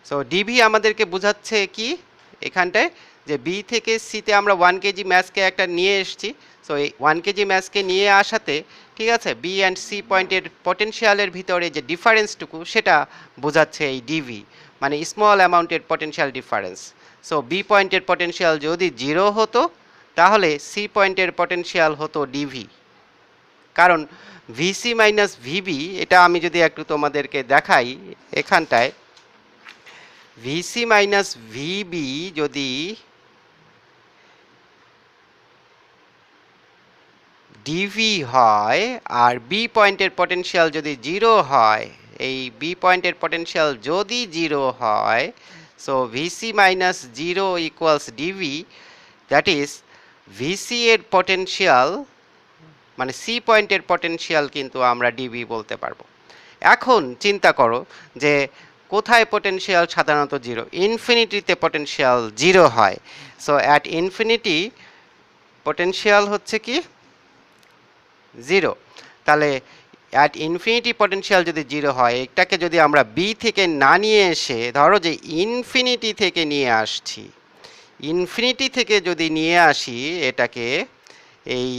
So DV আমাদেরকে বোঝাচ্ছে কি এখানটায় যে বি থেকে সিতে আমরা 1 কেজি ম্যাসকে একটা নিয়ে এসেছি। সো এই 1 কেজি ম্যাসকে নিয়ে আসাতে ঠিক আছে বি অ্যান্ড সি পয়েন্টের পটেনশিয়ালের ভিতরে যে ডিফারেন্সটুকু সেটা বোঝাচ্ছে এই ডিভি, মানে স্মল অ্যামাউন্টের পটেনশিয়াল ডিফারেন্স। সো বি পয়েন্টের পটেনশিয়াল যদি 0 হতো তাহলে সি পয়েন্টের পটেনশিয়াল হতো ডিভি। কারণ ভিসি মাইনাস ভিবি, এটা আমি যদি একটু তোমাদেরকে দেখাই এখানটায়, ভিসি মাইনাস ভিবি যদি ডিভি হয় আর বি পয়েন্টের পটেনশিয়াল যদি 0 হয়, এই বি পয়েন্টের পটেনশিয়াল যদি 0 হয়, so VC minus 0 equals DV, that is VC এর পটেনশিয়াল মানে সি পয়েন্টের পটেনশিয়াল কিন্তু আমরা ডিভি বলতে পারবো। এখন চিন্তা করো যে কোথায় পটেনশিয়াল সাধারণত 0? ইনফিনিটিতে পটেনশিয়াল 0 হয়। সো অ্যাট ইনফিনিটি পটেনশিয়াল হচ্ছে কি 0। তাহলে অ্যাট ইনফিনিটি পটেনশিয়াল যদি 0 হয়, এটাকে যদি আমরা বি থেকে না নিয়ে এসে ধরো যে ইনফিনিটি থেকে নিয়ে আসছি, ইনফিনিটি থেকে যদি নিয়ে আসি এটাকে এই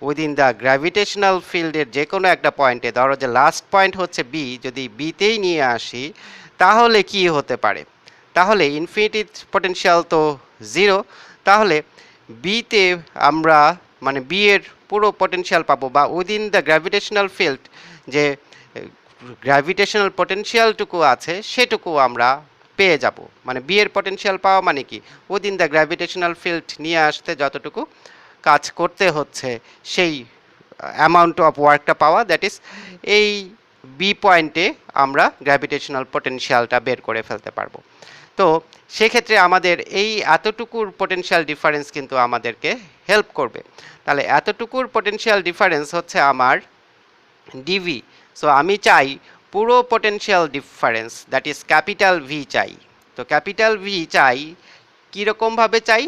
উইদিন দ্য গ্র্যাভিটেশনাল ফিল্ডের যে কোনো একটা পয়েন্টে, ধরো যে লাস্ট পয়েন্ট হচ্ছে বি, যদি বিতেই নিয়ে আসি তাহলে কি হতে পারে? তাহলে ইনফিনিটি পটেনশিয়াল তো 0, তাহলে বিতে আমরা মানে বি এর পুরো পটেনশিয়াল পাবো, বা উইদিন দ্য গ্র্যাভিটেশনাল ফিল্ড যে গ্র্যাভিটেশনাল পটেনশিয়ালটুকু আছে সেটুকু আমরা পেয়ে যাব। মানে বি এর পটেনশিয়াল পাওয়া মানে কি উইদিন দ্য গ্র্যাভিটেশনাল ফিল্ড নিয়ে আসতে যতটুকু কাজ করতে হচ্ছে সেই অ্যামাউন্ট অফ ওয়ার্কটা পাওয়া, দ্যাট ইজ এই বি পয়েন্টে আমরা গ্র্যাভিটেশনাল পটেনশিয়ালটা বের করে ফেলতে পারবো। তো সেক্ষেত্রে আমাদের এই এতটুকুর পটেনশিয়াল ডিফারেন্স কিন্তু আমাদেরকে হেল্প করবে। তাহলে এতটুকুর পটেনশিয়াল ডিফারেন্স হচ্ছে আমার ডিভি। সো আমি চাই পুরো potential difference, that is capital V চাই। তো ক্যাপিটাল ভি চাই কীরকমভাবে চাই?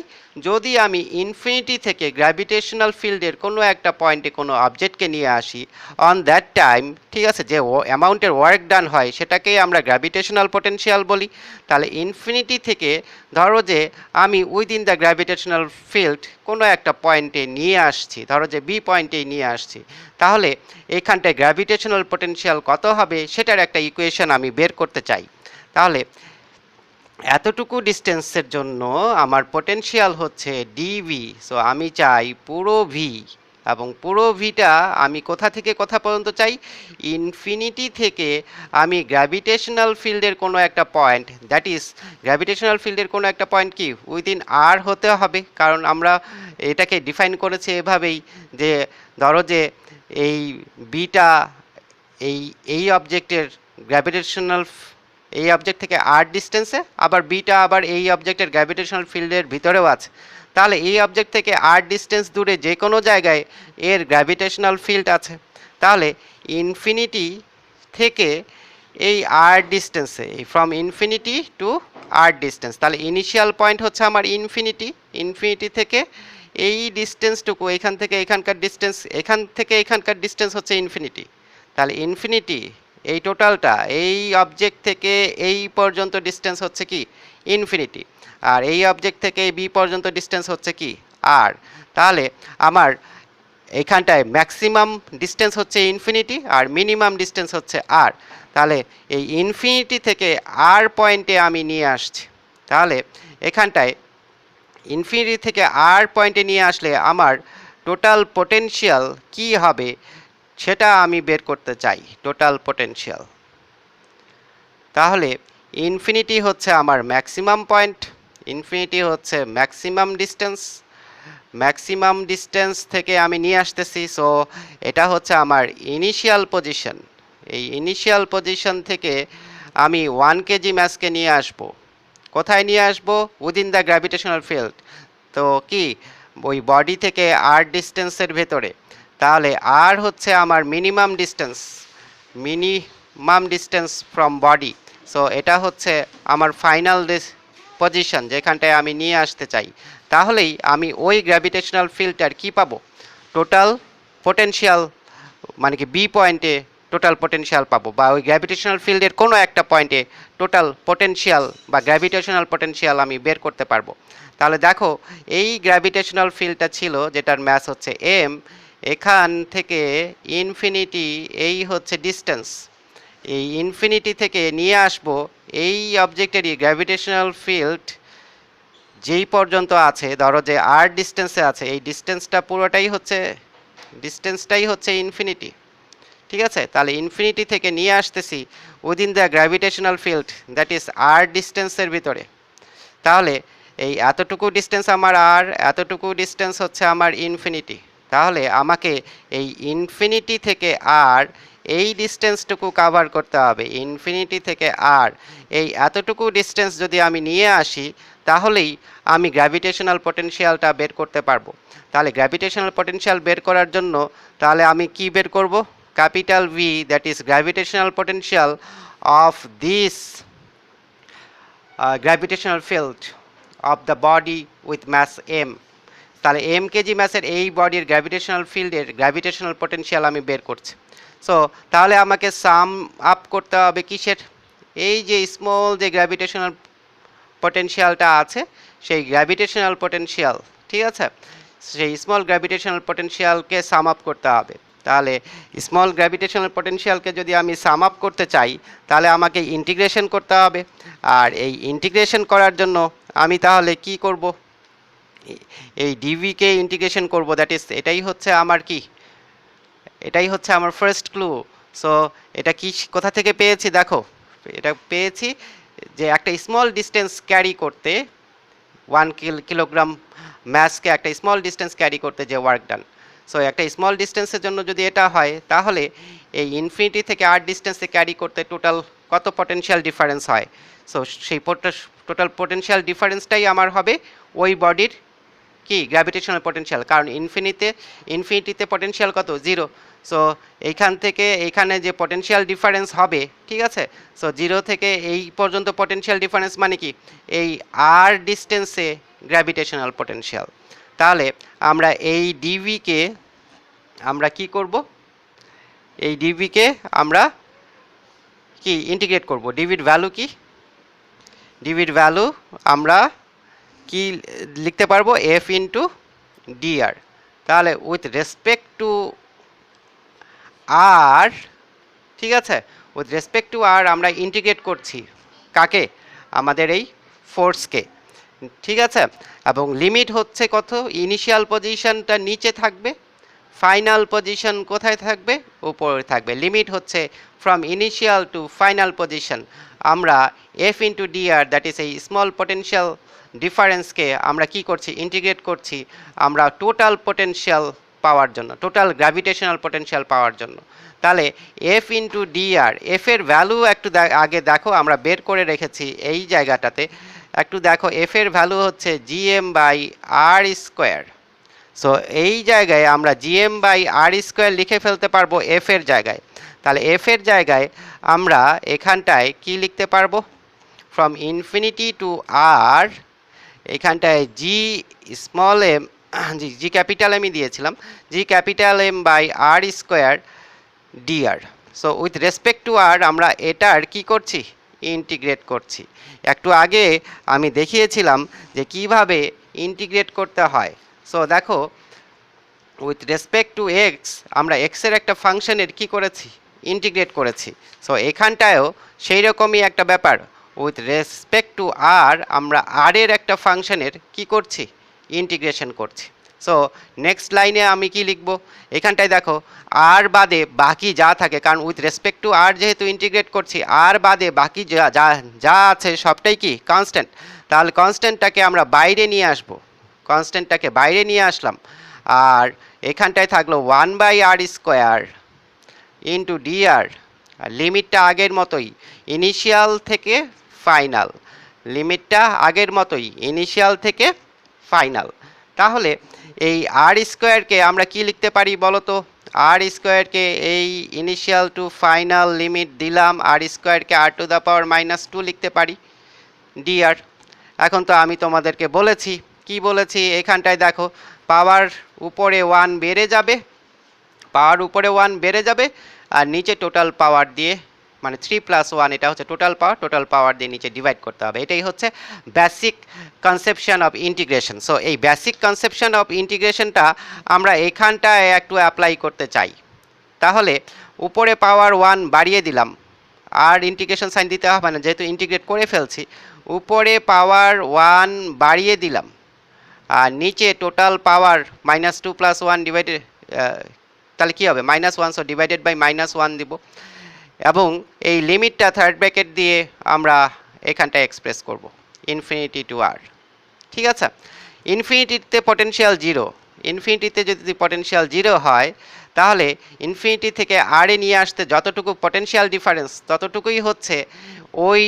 যদি আমি ইনফিনিটি থেকে গ্র্যাভিটেশনাল ফিল্ডের কোনো একটা পয়েন্টে কোনো অবজেক্টকে নিয়ে আসি, অন দ্যাট টাইম ঠিক আছে যে অ্যামাউন্টের ওয়ার্ক ডান হয় সেটাকেই আমরা গ্র্যাভিটেশনাল পটেনশিয়াল বলি। তাহলে ইনফিনিটি থেকে ধরো যে আমি উইদিন দ্য গ্র্যাভিটেশনাল ফিল্ড কোনো একটা পয়েন্টে নিয়ে আসছি, ধরো যে বি পয়েন্টেই নিয়ে আসছি, তাহলে এখানটায় গ্র্যাভিটেশনাল পটেনশিয়াল কত হবে সেটার একটা ইকুয়েশন আমি বের করতে চাই। তাহলে এতটুকু ডিস্টেন্সের জন্য আমার পটেনশিয়াল হচ্ছে ডিভি। সো আমি চাই পুরো ভি, এবং পুরো ভিটা আমি কোথা থেকে কোথা পর্যন্ত চাই? ইনফিনিটি থেকে আমি গ্র্যাভিটেশনাল ফিল্ডের কোনো একটা পয়েন্ট, দ্যাট ইজ গ্র্যাভিটেশনাল ফিল্ডের কোনো একটা পয়েন্ট কি উইদিন আর হতে হবে, কারণ আমরা এটাকে ডিফাইন করেছি এভাবেই যে ধরো যে এই বিটা এই অবজেক্টের গ্র্যাভিটেশনাল এই অবজেক্ট থেকে আর ডিস্টেন্সে, আবার বিটা আবার এই অবজেক্টের গ্র্যাভিটেশনাল ফিল্ডের ভিতরেও আছে। তাহলে এই অবজেক্ট থেকে আর ডিস্টেন্স দূরে যে কোনো জায়গায় এর গ্র্যাভিটেশনাল ফিল্ড আছে। তাহলে ইনফিনিটি থেকে এই আর ডিস্টেন্সে, from infinity to R distance, তাহলে ইনিশিয়াল পয়েন্ট হচ্ছে আমার ইনফিনিটি, ইনফিনিটি থেকে এই ডিস্টেন্সটুকু, এখান থেকে এখানকার ডিস্টেন্স, এখান থেকে এখানকার ডিস্টেন্স হচ্ছে ইনফিনিটি। তাহলে ইনফিনিটি এই টোটালটা এই অবজেক্ট থেকে এই পর্যন্ত ডিস্টেন্স হচ্ছে কি ইনফিনিটি, আর এই অবজেক্ট থেকে এই বি পর্যন্ত ডিস্টেন্স হচ্ছে কি আর। তাহলে আমার এইখানটায় ম্যাক্সিমাম ডিস্টেন্স হচ্ছে ইনফিনিটি আর মিনিমাম ডিস্টেন্স হচ্ছে আর। তাহলে এই ইনফিনিটি থেকে আর পয়েন্টে আমি নিয়ে আসছি, তাহলে এখানটায় ইনফিনিটি থেকে আর পয়েন্টে নিয়ে আসলে আমার টোটাল পটেনশিয়াল কি হবে সেটা আমি বের করতে চাই, টোটাল পটেনশিয়াল। তাহলে ইনফিনিটি হচ্ছে আমার ম্যাক্সিমাম পয়েন্ট, ইনফিনিটি হচ্ছে ম্যাক্সিমাম ডিস্টেন্স, ম্যাক্সিমাম ডিস্টেন্স থেকে আমি নিয়ে আসতেছি। সো এটা হচ্ছে আমার ইনিশিয়াল পজিশন। এই ইনিশিয়াল পজিশন থেকে আমি 1 কেজি ম্যাসকে নিয়ে আসব, কোথায় নিয়ে আসব? Within the gravitational field. তো কি ওই বডি থেকে আর ডিস্টেন্সের ভেতরে, তাহলে আর হচ্ছে আমার minimum distance from body. So এটা হচ্ছে আমার ফাইনাল পজিশন যেখানটায় আমি নিয়ে আসতে চাই। তাহলেই আমি ওই গ্র্যাভিটেশনাল ফিল্ডটার কি পাবো? টোটাল পটেনশিয়াল, মানে কি বি পয়েন্টে টোটাল পটেনশিয়াল পাবো, বা ওই গ্র্যাভিটেশনাল ফিল্ডের কোনো একটা পয়েন্টে টোটাল পটেনশিয়াল বা গ্র্যাভিটেশনাল পটেনশিয়াল আমি বের করতে পারবো। তাহলে দেখো এই গ্র্যাভিটেশনাল ফিল্ডটা ছিল যেটার ম্যাস হচ্ছে এম, এখান থেকে ইনফিনিটি এই হচ্ছে ডিস্টেন্স, এই ইনফিনিটি থেকে নিয়ে আসবো এই অবজেক্টেরই গ্র্যাভিটেশনাল ফিল্ড যেই পর্যন্ত আছে, ধরো যে আর ডিস্টেন্সে আছে, এই ডিস্টেন্সটাই হচ্ছে ইনফিনিটি। ঠিক আছে, তাহলে ইনফিনিটি থেকে নিয়ে আসতেছি within the gravitational field that is R ডিস্টেন্সের ভিতরে। তাহলে এই এতটুকু ডিস্টেন্স আমার আর, এতটুকু ডিস্টেন্স হচ্ছে আমার ইনফিনিটি। তাহলে আমাকে এই ইনফিনিটি থেকে আর এই ডিস্টেন্সটুকু কাভার করতে হবে। ইনফিনিটি থেকে আর এই এতটুকু ডিস্টেন্স যদি আমি নিয়ে আসি তাহলেই আমি গ্র্যাভিটেশনাল পটেনশিয়ালটা বের করতে পারবো। তাহলে গ্র্যাভিটেশনাল পটেনশিয়াল বের করার জন্য তাহলে আমি কি বের করব? Capital V, that is gravitational potential of this gravitational field of the body with mass M. তাহলে এম কেজি ম্যাসের এই বডির গ্র্যাভিটেশনাল ফিল্ডের গ্র্যাভিটেশনাল পটেনশিয়াল আমি বের করছি। সো তাহলে আমাকে সাম আপ করতে হবে কিসের? এই যে স্মল যে গ্র্যাভিটেশনাল পটেনশিয়ালটা আছে সেই গ্র্যাভিটেশনাল পটেনশিয়াল, ঠিক আছে, সেই স্মল গ্র্যাভিটেশনাল পটেনশিয়ালকে সাম আপ করতে হবে। তাহলে স্মল গ্র্যাভিটেশনাল পটেনশিয়ালকে যদি আমি সাম আপ করতে চাই তাহলে আমাকে ইন্টিগ্রেশন করতে হবে। আর এই ইন্টিগ্রেশন করার জন্য আমি তাহলে কি করব? এই ডিভিকে ইন্টিগ্রেশন করব, দ্যাট ইজ এটাই হচ্ছে আমার ফার্স্ট ক্লু। সো এটা কি কোথা থেকে পেয়েছি? দেখো, এটা পেয়েছি যে একটা স্মল ডিস্টেন্স ক্যারি করতে 1 কিলোগ্রাম ম্যাসকে একটা স্মল ডিস্টেন্স ক্যারি করতে যে ওয়ার্ক ডান, সো একটা স্মল ডিস্টেন্সের জন্য যদি এটা হয় তাহলে এই ইনফিনিটি থেকে আর ডিস্টেন্সে ক্যারি করতে টোটাল কত পটেনশিয়াল ডিফারেন্স হয়? সো সেই টোটাল পটেনশিয়াল ডিফারেন্সটাই আমার হবে ওই বডির কি গ্র্যাভিটেশনাল পটেনশিয়াল, কারণ ইনফিনিটিতে পটেনশিয়াল কত? 0। সো এইখান থেকে এইখানে যে পটেনশিয়াল ডিফারেন্স হবে, ঠিক আছে, সো 0 থেকে এই পর্যন্ত পটেনশিয়াল ডিফারেন্স মানে কি? এই আর ডিস্টেন্সে গ্র্যাভিটেশনাল পটেনশিয়াল। তাহলে আমরা এই ডিভিকে আমরা কি করব? এই ডিভিকে আমরা কি ইন্টিগ্রেট করব। ডিভির ভ্যালু কি? ডিভির ভ্যালু আমরা কি লিখতে পারবো? F into DR. তাহলে উইথ রেসপেক্ট টু আর, ঠিক আছে, উইথ রেসপেক্ট টু আর আমরা ইন্টিগ্রেট করছি কাকে? আমাদের এই ফোর্সকে, ঠিক আছে। এবং লিমিট হচ্ছে কত? ইনিশিয়াল পজিশনটা নিচে থাকবে, ফাইনাল পজিশন কোথায় থাকবে? উপরে থাকবে। লিমিট হচ্ছে from initial to final position. আমরা F into dr, that is এই স্মল পটেনশিয়াল ডিফারেন্সকে আমরা কি করছি? ইন্টিগ্রেট করছি আমরা টোটাল পটেনশিয়াল পাওয়ার জন্য, টোটাল গ্র্যাভিটেশনাল পটেনশিয়াল পাওয়ার জন্য। তাহলে এফ ইন্টু ডিআর, এফ এর ভ্যালু একটু আগে দেখো, আমরা বের করে রেখেছি এই জায়গাটাতে, একটু দেখো এফ এর ভ্যালু হচ্ছে GM by R square. So এই জায়গায় আমরা জিএম বাই আর স্কোয়ার লিখে ফেলতে পারবো এফ এর জায়গায়। তাহলে এফ এর জায়গায় আমরা এখানটায় কি লিখতে পারবো? ফ্রম ইনফিনিটি টু আর, এখানটায় G small M, G capital এমই দিয়েছিলাম, G capital M by R square dr. So with respect to R আমরা এটার কি করছি? ইন্টিগ্রেট করছি। একটু আগে আমি দেখিয়েছিলাম যে কিভাবে ইন্টিগ্রেট করতে হয়। সো দেখো, উইথ রেসপেক্ট টু এক্স আমরা এক্সের একটা ফাংশনের কি করেছি? ইন্টিগ্রেট করেছি। সো এখানটায়ও সেই রকমই একটা ব্যাপার, উইথ রেসপেক্ট টু আর আমরা আর এর একটা ফাংশনের কি করছি? ইন্টিগ্রেশন করছি। সো নেক্সট লাইনে আমি কি লিখব? এখানটায় দেখো আর বাদে বাকি যা থাকে, কারণ উইথ রেসপেক্ট টু আর যেহেতু ইন্টিগ্রেট করছি, আর বাদে বাকি যা আছে সবটাই কি? কনস্ট্যান্ট। তাহলে কনস্ট্যান্টটাকে আমরা বাইরে নিয়ে আসব, কনস্ট্যান্টটাকে বাইরে নিয়ে আসলাম। আর এখানটায় থাকলো 1 by R square into dr. আর লিমিটটা আগের মতোই, ইনিশিয়াল থেকে ফাইনাল, লিমিটটা আগের মতোই ইনিশিয়াল থেকে ফাইনাল। তাহলে এই আর স্কোয়ারকে আমরা কি লিখতে পারি বলো তো? আর স্কোয়ারকে এই ইনিশিয়াল টু ফাইনাল লিমিট দিলাম, আর স্কোয়ারকে আর টু দ্য পাওয়ার -2 লিখতে পারি ডিআর। এখন তো আমি তোমাদেরকে বলেছি, কি বলেছি? এখানটায় দেখো পাওয়ার উপরে 1 বেড়ে যাবে, পাওয়ার উপরে 1 বেড়ে যাবে, আর নিচে টোটাল পাওয়ার দিয়ে মানে 3+1 এটা হচ্ছে টোটাল পাওয়ার দিয়ে নিচে ডিভাইড করতে হবে। এটাই হচ্ছে basic conception of integration. So এই বেসিক কনসেপশন অফ ইন্টিগ্রেশনটা আমরা এখানটায় একটু অ্যাপ্লাই করতে চাই। তাহলে উপরে পাওয়ার 1 বাড়িয়ে দিলাম, আর ইন্টিগ্রেশন সাইন দিতে হবে না যেহেতু ইন্টিগ্রেট করে ফেলছি। উপরে পাওয়ার 1 বাড়িয়ে দিলাম, আর নিচে টোটাল পাওয়ার -2+1 ডিভাইডেড, তাহলে কী হবে -1, সো ডিভাইডেড বাই -1 দিব, এবং এই লিমিটটা থার্ড ব্র্যাকেট দিয়ে আমরা এখানটা এক্সপ্রেস করব ইনফিনিটি টু আর। ঠিক আছে, ইনফিনিটিতে পটেনশিয়াল জিরো, ইনফিনিটিতে যদি পটেনশিয়াল জিরো হয় তাহলে ইনফিনিটি থেকে আরে নিয়ে আসতে যতটুকু পটেনশিয়াল ডিফারেন্স ততটুকুই হচ্ছে ওই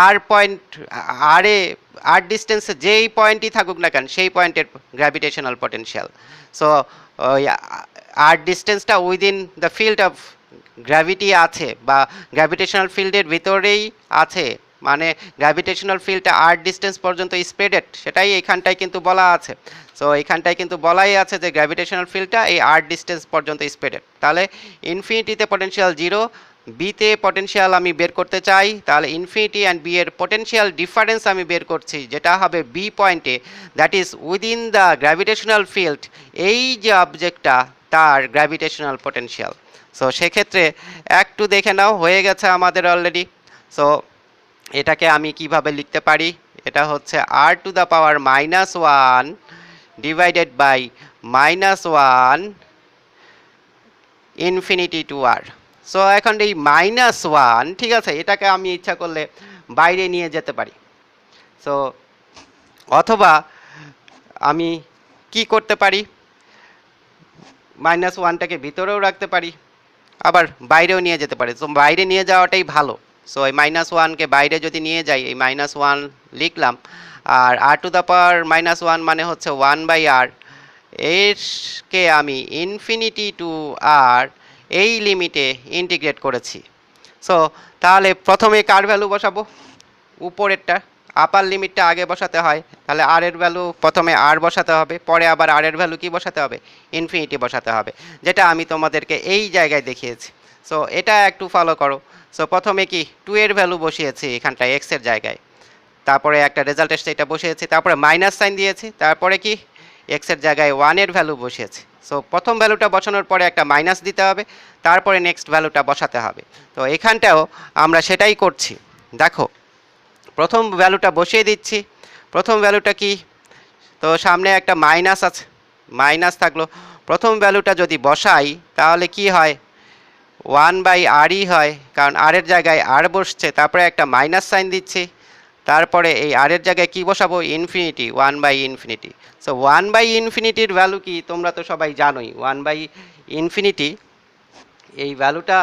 আর পয়েন্ট, আর ডিস্টেন্সে যেই পয়েন্টই থাকুক না কেন সেই পয়েন্টের গ্র্যাভিটেশনাল পটেনশিয়াল। সো ওই আর ডিস্টেন্সটা within the field of gravity আছে বা গ্র্যাভিটেশনাল ফিল্ডের ভিতরেই আছে, মানে গ্র্যাভিটেশনাল ফিল্ডটা আর ডিস্টেন্স পর্যন্ত স্প্রেডেড, সেটাই এখানটায় কিন্তু বলা আছে। সো এখানটায় কিন্তু বলাই আছে যে গ্র্যাভিটেশনাল ফিল্ডটা এই আর ডিস্টেন্স পর্যন্ত স্প্রেডেড। তাহলে ইনফিনিটিতে পটেনশিয়াল জিরো, বিতে পটেনশিয়াল আমি বের করতে চাই, তাহলে ইনফিনিটি অ্যান্ড বি এর পটেনশিয়াল ডিফারেন্স আমি বের করছি, যেটা হবে বি পয়েন্টে, that is within the gravitational field, এই যে অবজেক্টটা তার গ্র্যাভিটেশনাল পটেনশিয়াল। সো সেক্ষেত্রে একটু দেখে নাও, হয়ে গেছে আমাদের অলরেডি। সো এটাকে আমি কিভাবে লিখতে পারি, এটা হচ্ছে r⁻⁻1 divided by -1 infinity to আর। সো এখন এই -1, ঠিক আছে, এটাকে আমি ইচ্ছা করলে বাইরে নিয়ে যেতে পারি। সো অথবা আমি কি করতে পারি, -1টাকে ভিতরেও রাখতে পারি, আবার বাইরেও নিয়ে যেতে পারি। সো বাইরে নিয়ে যাওয়াটাই ভালো। সো এই -1কে বাইরে যদি নিয়ে যাই, এই -1 লিখলাম, আর r⁻⁻1 মানে হচ্ছে 1/r, এরকে আমি ইনফিনিটি টু আর এই লিমিটে ইন্টিগ্রেট করেছি। সো তাহলে প্রথমে কার ভ্যালু বসাবো, উপরেরটা, আপার লিমিটটা আগে বসাতে হয়, তাহলে আর এর ভ্যালু প্রথমে আর বসাতে হবে, পরে আবার আর এর ভ্যালু কি বসাতে হবে, ইনফিনিটি বসাতে হবে, যেটা আমি তোমাদেরকে এই জায়গায় দেখিয়েছি। সো এটা একটু ফলো করো। সো প্রথমে কি 2 এর ভ্যালু বসিয়েছি এখানটায় এক্স এর জায়গায়, তারপরে একটা রেজাল্ট এসছে এটা বসিয়েছি, তারপরে মাইনাস সাইন দিয়েছি, তারপরে কি এক্স এর জায়গায় 1 এর ভ্যালু বসিয়েছি। সো প্রথম ভ্যালুটা বসানোর পরে একটা মাইনাস দিতে হবে, তারপরে নেক্সট ভ্যালুটা বসাতে হবে। তো এখানটাও আমরা সেটাই করছি। দেখো, প্রথম ভ্যালুটা বসিয়ে দিচ্ছি। প্রথম ভ্যালুটা কি, তো সামনে একটা মাইনাস আছে, মাইনাস থাকলো। প্রথম ভ্যালুটা যদি বসাই তাহলে কি হয়, 1/rই হয়, কারণ আর এর জায়গায় আর বসছে, তারপরে একটা মাইনাস সাইন দিচ্ছি, তারপরে এই আর এর জায়গায় কি বসাবো, ইনফিনিটি, 1/∞। সো 1/∞ ভ্যালু কি তোমরা তো সবাই জানোই, 1/∞, এই ভ্যালুটা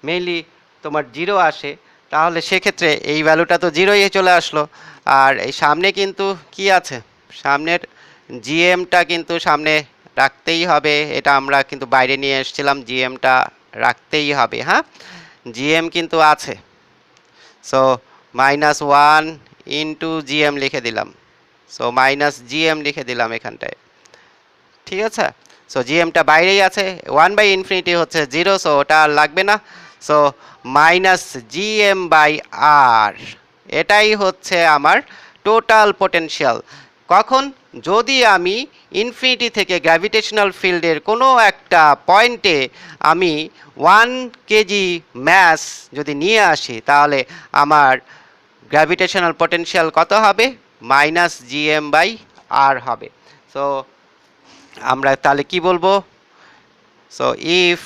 মেইনলি তোমার জিরো আসে, তাহলে সেক্ষেত্রে এই ভ্যালুটা তো জিরোই চলে আসলো। আর এই সামনে কিন্তু কি আছে, সামনের জিএমটা কিন্তু সামনে রাখতেই হবে, এটা আমরা কিন্তু বাইরে নিয়ে এসেছিলাম, জিএমটা রাখতেই হবে। হ্যাঁ, জিএম কিন্তু আছে। সো -1 ইন্টু জিএম লিখে দিলাম, সো -GM লিখে দিলাম এখানটায়। ঠিক আছে, সো জিএমটা বাইরেই আছে, 1/∞ হচ্ছে 0, সো ওটা আর লাগবে না। সো -GM/r, এটাই হচ্ছে আমার টোটাল পোটেনশিয়াল। কখন, যদি আমি ইনফিনিটি থেকে গ্র্যাভিটেশনাল ফিল্ডের কোনো একটা পয়েন্টে আমি 1 কেজি ম্যাস যদি নিয়ে আসি, তাহলে আমার গ্র্যাভিটেশনাল পোটেনশিয়াল কত হবে, -GM/r হবে। সো আমরা তাহলে কি বলবো, so if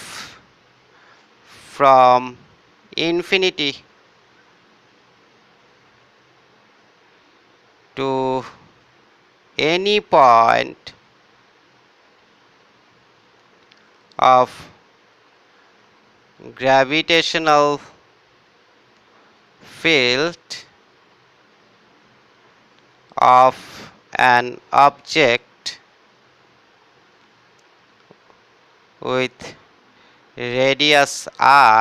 from infinity two any point of gravitational field of an object with radius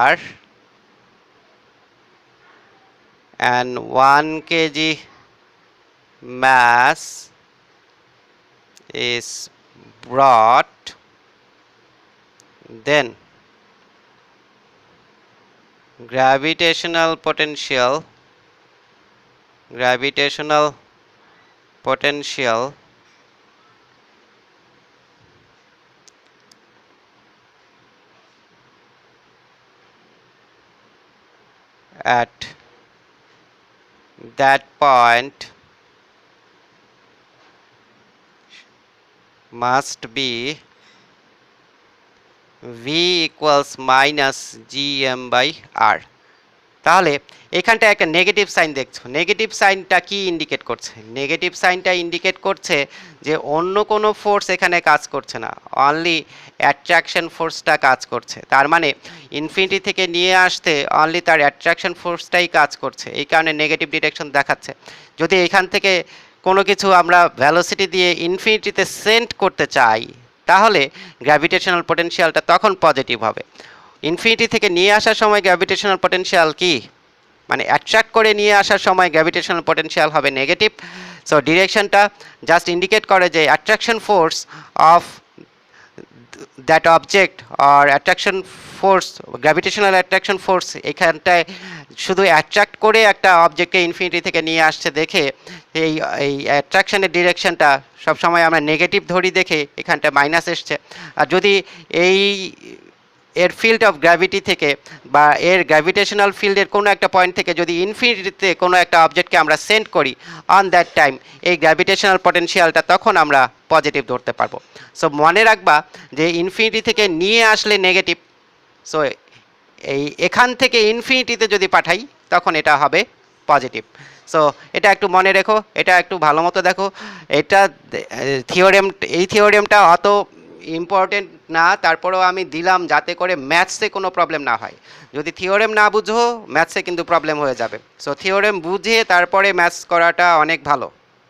r and 1 kg mass is brought, then gravitational potential at that point must be V equals minus gm by r. তাহলে এখানটা একটা negative sign দেখছো, negative সাইনটা কি indicate করছে? Negative সাইনটা indicate করছে যে অন্য কোনো ফোর্স এখানে কাজ করছে না, অনলি অ্যাট্রাকশন ফোর্সটা কাজ করছে। তার মানে ইনফিনিটি থেকে নিয়ে আসতে অনলি তার অ্যাট্রাকশন ফোর্সটাই কাজ করছে, এই কারণে নেগেটিভ ডিরেকশন দেখাচ্ছে। যদি এখান থেকে কোনো কিছু আমরা ভ্যালোসিটি দিয়ে ইনফিনিটিতে সেন্ড করতে চাই, তাহলে গ্র্যাভিটেশনাল পোটেনশিয়ালটা তখন পজিটিভ হবে। ইনফিনিটি থেকে নিয়ে আসার সময় গ্র্যাভিটেশনাল পোটেনশিয়াল কি, মানে অ্যাট্রাক্ট করে নিয়ে আসার সময় গ্র্যাভিটেশনাল পোটেনশিয়াল হবে নেগেটিভ। সো ডিরেকশনটা জাস্ট ইন্ডিকেট করে যে attraction force of that object or attraction force, gravitational attraction force এখানটায় শুধু অ্যাট্রাক্ট করে একটা অবজেক্টকে ইনফিনিটি থেকে নিয়ে আসছে দেখে এই এই অ্যাট্রাকশনের ডিরেকশনটা সবসময় আমরা নেগেটিভ ধরি দেখে এখানটা মাইনাস এসছে। আর যদি এই এর ফিল্ড অফ গ্র্যাভিটি থেকে বা এর গ্র্যাভিটেশনাল ফিল্ডের কোনো একটা পয়েন্ট থেকে যদি ইনফিনিটিতে কোনো একটা অবজেক্টকে আমরা সেন্ড করি, অন দ্যাট টাইম এই গ্র্যাভিটেশনাল পটেনশিয়ালটা তখন আমরা পজিটিভ ধরতে পারবো। সো মনে রাখবা যে ইনফিনিটি থেকে নিয়ে আসলে নেগেটিভ, সো এই এখান থেকে ইনফিনিটিতে যদি পাঠাই তখন এটা হবে পজিটিভ। সো এটা একটু মনে রেখো, এটা একটু ভালো মতো দেখো। এটা এই থিওরেমটা অত ইম্পর্টেন্ট না, তারপরেও আমি দিলাম যাতে করে ম্যাথসে কোনো প্রবলেম না হয়। যদি থিওরেম না বুঝো ম্যাথসে কিন্তু প্রবলেম হয়ে যাবে। সো থিওরেম বুঝে তারপরে ম্যাথস করাটা অনেক ভালো।